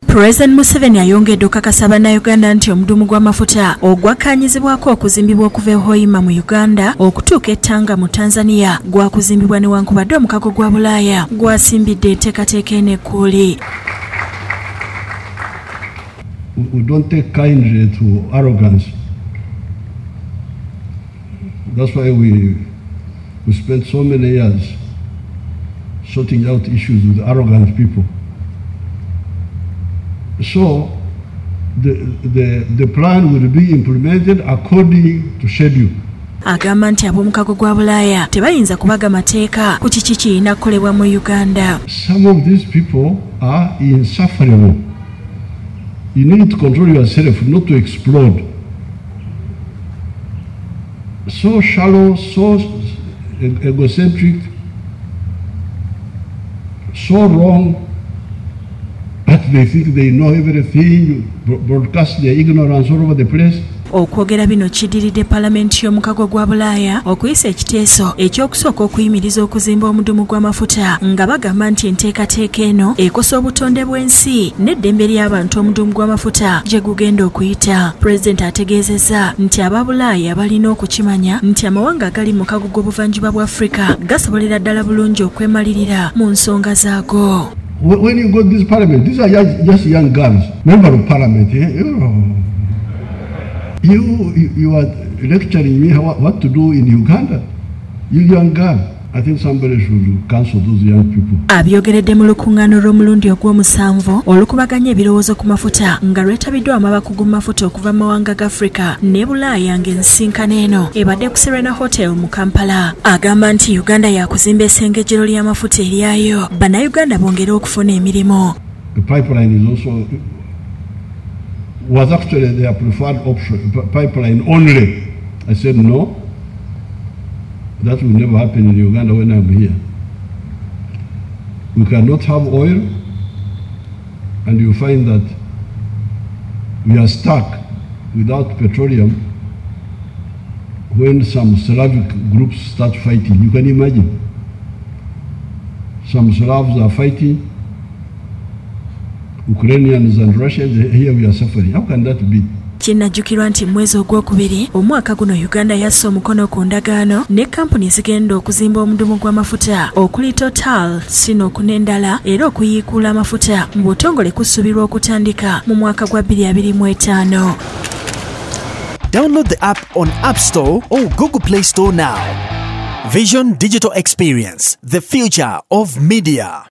President Museveni ayongedde okukakasa bannayuganda nti omudumu gw'amafuta ogwakkaanyizibwako okuzimbibwa okuva e Hoima mu Uganda okutuuka e Tanga mu Tanzania gwakuzimbibwa newankubadde omukago gwa Bulaaya gwasimbidde enteekateeka eno ekkuuli. We don't take kindly to arrogance. That's why we spent so many years sorting out issues with arrogant people. So the plan will be implemented according to schedule. Agamba nti ab'omukago gwa Bulaaya tebayinza kubaga mateeka ku kiki kirina kukolebwa mu Uganda. Some of these people are insufferable. You need to control yourself not to explode. So shallow, so egocentric, so wrong, but they think they know everything, broadcast their ignorance all over the place. Okwogera bino kiddiridde Paalamenti y'omukago gwa Bulaaya okuyisa ekiteeso ekyokusooka okuyimiriza okuzimba omudumu gw'amafuta nga bagamba nti enteekateeka eno ekosa obutonde bw'ensi n'eddembe ly'abantu omudumu gw'amafuta gye gugenda okuyita. Pulezidenti ategeezezza nti aba Bulaaya balina okukimanya nti amawanga agali mu kago g'obuvanjuba bwa Afrika gasobolera ddala bulungi okwemalirira mu nsonga zaago. When you go to this parliament, these are just young girls, member of parliament. You are lecturing me what to do in Uganda. You young girl. I think somebody should cancel those young people. Abyogeredde mu lukuŋŋaano lw'omulundi ogw'omusanvu olukubaganya ebirowoozo ku mafuta nga lwetabiddwamu abakugu mu mafuta okuva mu mawanga ga Afrika ne Bulaaya ng'ensinkano eno ebadde ku Serena Hotel mu Kampala. Agamba nti Uganda yakuzimba essengejjero ly'amafuta eryayo bannayuganda bongere okufuna emirimu. The pipeline is also was actually their preferred option, pipeline only. I said no. That will never happen in Uganda when I'm here. We cannot have oil, and you find that we are stuck without petroleum when some Slavic groups start fighting. You can imagine. Some Slavs are fighting, Ukrainians and Russians, here we are suffering. How can that be? Kinajjukirwa nti mwezi ogwokubiri omwaka guno Uganda yasse omukono ku ndagaano ne kampuni ezigenda okuzimba omudumu gw'amafuta okuli Total, Sinok n'endala era okuyiikuula amafuta mu butongole kusuubirwa okutandika mu mwaka gwa 2025. Download the app on App Store or Google Play Store now. Vision Digital Experience, the future of media.